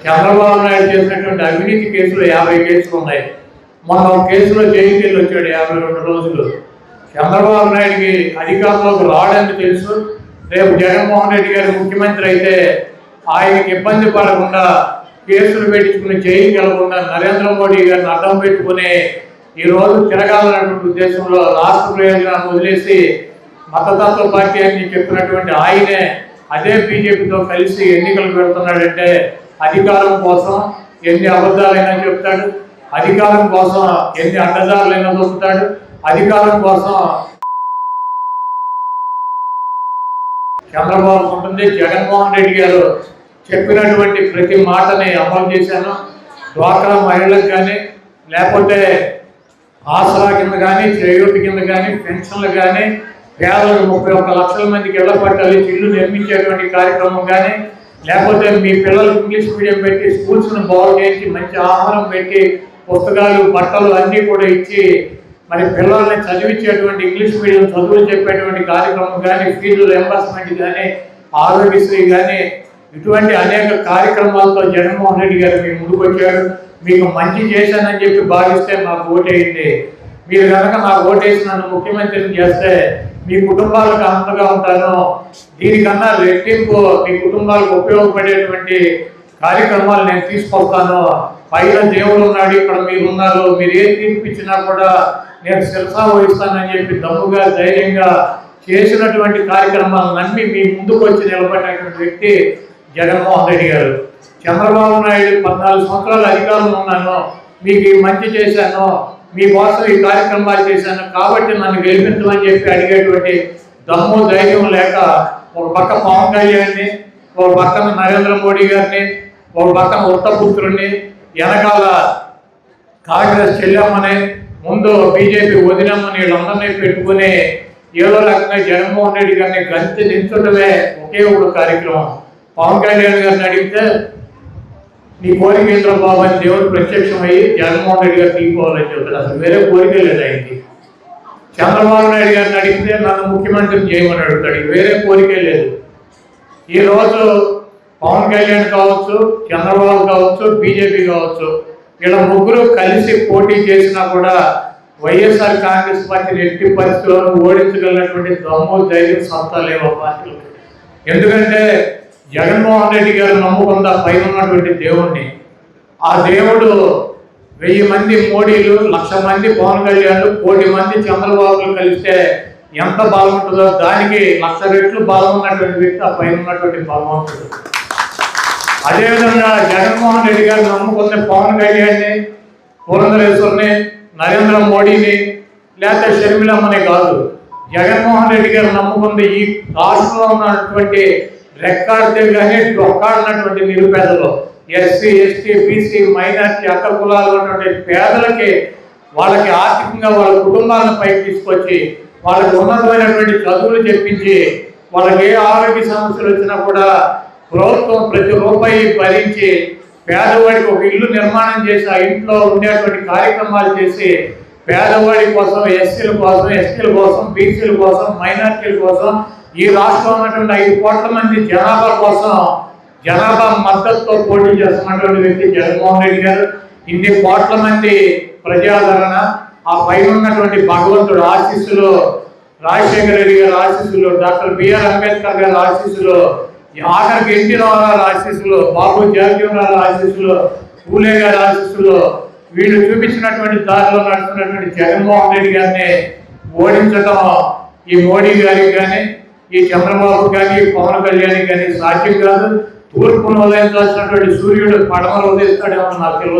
చంద్రబాబు నాయుడు చేసినటువంటి అవినీతి కేసులు 50 కేసులు ఉన్నాయి. మొన్న ఒక కేసులో జైలుకి వచ్చాడు 52 రోజులు. చంద్రబాబు నాయుడికి అధికారంలోకి రావడానికి తెలుసు. రేపు జగన్మోహన్ రెడ్డి గారు ముఖ్యమంత్రి అయితే ఆయనకి ఇబ్బంది పడకుండా కేసులు పెట్టించుకుని జైలుకి వెళ్లకుండా నరేంద్ర మోడీ గారిని అడ్డం పెట్టుకుని ఈరోజు తిరగాలన్నటువంటి ఉద్దేశంలో రాష్ట్ర ప్రయోజనాన్ని వదిలేసి మతతత్వ పార్టీ అని చెప్పినటువంటి ఆయనే అదే బీజేపీతో కలిసి ఎన్నికలు పెడుతున్నాడంటే అధికారం కోసం ఎన్ని అబద్ధాలైనా చెప్తాడు, అధికారం కోసం ఎన్ని అడ్డదారులైనా దొరుకుతాడు, అధికారం కోసం చంద్రబాబు ఉంటుంది. జగన్మోహన్ రెడ్డి గారు చెప్పినటువంటి ప్రతి మాటని అమలు చేశాను. డ్వాక్రా మహిళలకు కానీ లేకపోతే ఆసరా కింద కానీ చేయూతి కింద కానీ పెన్షన్లు కానీ పేదలకు 31 లక్షల మందికి ఇళ్ల పట్టాలి ఇల్లు నిర్మించేటువంటి కార్యక్రమం కానీ లేకపోతే మీ పిల్లలకు ఇంగ్లీష్ మీడియం పెట్టి స్కూల్స్ను బాగు చేసి మంచి ఆహారం పెట్టి పుస్తకాలు బట్టలు అన్నీ కూడా ఇచ్చి మరి పిల్లల్ని చదివించేటువంటి ఇంగ్లీష్ మీడియం చదువులు చెప్పేటువంటి కార్యక్రమం కానీ ఫీజు రియంబర్స్మెంట్ కానీ ఆరోగ్యశ్రీ కానీ ఇటువంటి అనేక కార్యక్రమాలతో జగన్మోహన్ రెడ్డి గారు మీ ముందుకు వచ్చాడు. మీకు మంచి చేశానని చెప్పి భావిస్తే మాకు ఓటేయండి. మీరు కనుక నాకు ఓటేసి నన్ను ముఖ్యమంత్రిని చేస్తే మీ కుటుంబాలకు అంతగా ఉంటాను. దీనికన్నా రెట్టింపు మీ కుటుంబాలకు ఉపయోగపడేటువంటి కార్యక్రమాలు నేను తీసుకొస్తాను. పైన దేవుడు ఉన్నాడు, ఇక్కడ మీరు ఉన్నారు, మీరు ఏ తీర్పిచ్చినా కూడా నేను శిరసా వహిస్తానని చెప్పి దమ్ముగా ధైర్యంగా చేసినటువంటి కార్యక్రమాలు నమ్మి మీ ముందుకు వచ్చి నిలబడినటువంటి వ్యక్తి జగన్మోహన్ రెడ్డి గారు. చంద్రబాబు నాయుడు 14 సంవత్సరాలు అధికారంలో ఉన్నాను, మీకు మంచి చేశాను, మీకోసం ఈ కార్యక్రమాలు చేశాను కాబట్టి నన్ను గెలిపించమని చెప్పి అడిగేటువంటి దమ్ము ధైర్యం లేక ఒక పక్క పవన్ కళ్యాణ్ని, ఒక పక్కన నరేంద్ర మోడీ గారిని, ఒక పక్కన ఉత్తపుత్రుడిని, వెనకాల కాంగ్రెస్ చెల్లెమ్మని, ముందు బీజేపీ వదినమ్మని వీళ్ళందరినీ పెట్టుకుని ఏదో రకంగా జగన్మోహన్ రెడ్డి గారిని గంతి దించడమే ఒకే ఒక కార్యక్రమం. పవన్ కళ్యాణ్ గారిని అడిగితే నీ కోరిక ఏంద్ర బాబు అని దేవుడు ప్రత్యక్షమయ్యి జగన్మోహన్ రెడ్డి గారు తీసుకోవాలని చెప్తాడు. అసలు వేరే కోరిక లేదు ఆయనకి. చంద్రబాబు నాయుడు గారిని అడిగితే నన్ను ముఖ్యమంత్రిని చేయమని అడుగుతాడు, వేరే కోరికే లేదు. ఈరోజు పవన్ కళ్యాణ్ కావచ్చు, చంద్రబాబు కావచ్చు, బీజేపీ కావచ్చు, వీళ్ళ ముగ్గురు కలిసి పోటీ చేసినా కూడా వైఎస్ఆర్ కాంగ్రెస్ పార్టీని ఎట్టి పరిస్థితుల్లో ఓడించగలిగినటువంటి దమ్ము ధైర్యం సత్తా లేవు పార్టీలు. ఎందుకంటే జగన్మోహన్ రెడ్డి గారు నమ్ముకుందా పైన ఉన్నటువంటి దేవుణ్ణి. ఆ దేవుడు 1000 మంది మోడీలు, 1,00,000 మంది పవన్ కళ్యాణ్, 1 కోటి మంది చంద్రబాబులు కలిస్తే ఎంత బలం ఉంటుందో దానికి 1,00,000 రెట్లు బలం ఉన్నటువంటి వ్యక్తి ఆ పైన ఉన్నటువంటి బలవంతుడు. అదేవిధంగా జగన్మోహన్ రెడ్డి గారు నమ్ముకున్న పవన్ కళ్యాణ్ని, పురంధరేశ్వరిని, నరేంద్ర మోడీని లేకపోతే షర్మిలమ్మని కాదు, జగన్మోహన్ రెడ్డి గారు నమ్ముకుంది ఈ రాష్ట్రంలో ఉన్నటువంటి రెక్కాడితే కానీ డొక్కాడినటువంటి నిరుపేదలు, ఎస్సీ, ఎస్టీ, బీసీ, మైనార్టీ, అక్క కులాలు ఉన్నటువంటి పేదలకి వాళ్ళకి ఆర్థికంగా వాళ్ళ కుటుంబాలను పైకి తీసుకొచ్చి వాళ్ళకి ఉన్నతమైనటువంటి చదువులు చెప్పించి వాళ్ళకి ఏ ఆరోగ్య సమస్యలు వచ్చినా కూడా ప్రభుత్వం ప్రతి రూపాయి భరించి పేదవాడికి ఒక ఇల్లు నిర్మాణం చేసి ఆ ఇంట్లో ఉండేటువంటి కార్యక్రమాలు చేసి పేదవాడి కోసం, ఎస్సీల కోసం, ఎస్టీల కోసం, బీసీల కోసం, మైనార్టీల కోసం ఈ రాష్ట్రంలో ఉన్నటువంటి 5 కోట్ల మంది జనాభా కోసం జనాభా మద్దతుతో పోటీ చేస్తున్నటువంటి వ్యక్తి జగన్మోహన్ రెడ్డి గారు. ఇన్ని కోట్ల మంది ప్రజాదరణ, ఆ పైన ఉన్నటువంటి భగవంతుడు ఆశీస్సులు, రాజశేఖర రెడ్డి గారి ఆశీస్సులు, డాక్టర్ బిఆర్ అంబేద్కర్ గారి ఆశీస్సులు, ఆఖరికి ఎన్టీ రామారావు ఆశీస్సులు, బాబు జగజీవనరావు ఆశీస్సులు, పూలే గారి ఆశీస్సులు, వీళ్ళు చూపించినటువంటి దారిలో నడుస్తున్నటువంటి జగన్మోహన్ రెడ్డి గారిని ఓడించడం ఈ మోడీ గారికి కానీ, ఈ చంద్రబాబు కానీ, పవన్ కళ్యాణ్ కానీ సాధ్యం కాదు. తూర్పును ఉదయించాల్సినటువంటి సూర్యుడు పడమలు ఉదయిస్తాడేమో నాకు తెలియదు.